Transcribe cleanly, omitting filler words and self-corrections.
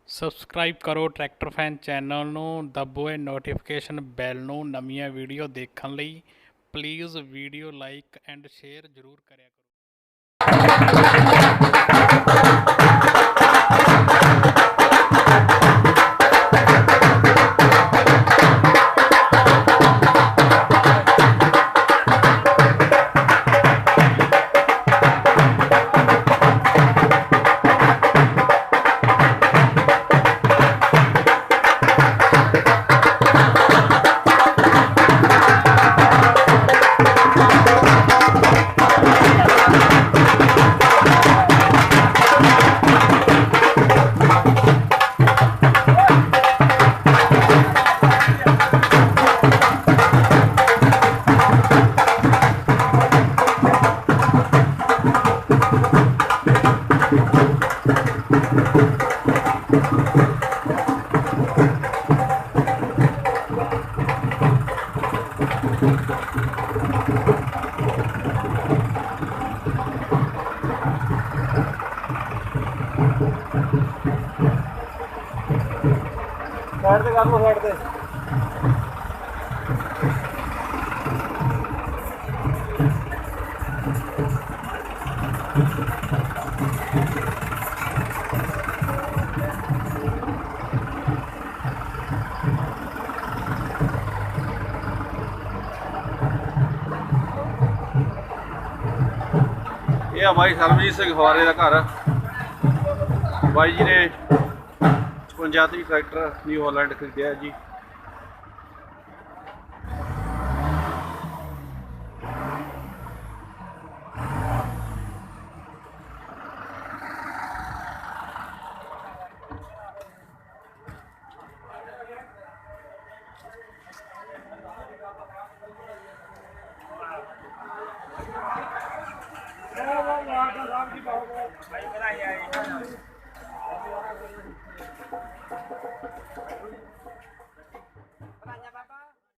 Subscribe ਕਰੋ tractor fan channel ਨੂੰ, ਦੱਬੋ ਇਹ ਨੋਟੀਫਿਕੇਸ਼ਨ ਬੈਲ ਨੂੰ ਨਵੀਆਂ ਵੀਡੀਓ ਦੇਖਣ ਲਈ। Please video like and share ਜ਼ਰੂਰ ਕਰਿਆ ਕਰੋ। ਸਾਈਡ ਤੇ ਕਰ ਲਓ, ਸਾਈਡ ਤੇ। ਇਹ ਆ ਬਾਈ ਸਰਬਜੀਤ ਸਿੰਘ ਫਵਾਰੇ ਦਾ ਘਰ। ਬਾਈ ਜੀ ਨੇ 55 ਟਰੈਕਟਰ ਨਿਊ ਹਾਲੈਂਡ ਖਰੀਦਿਆ ਜੀ।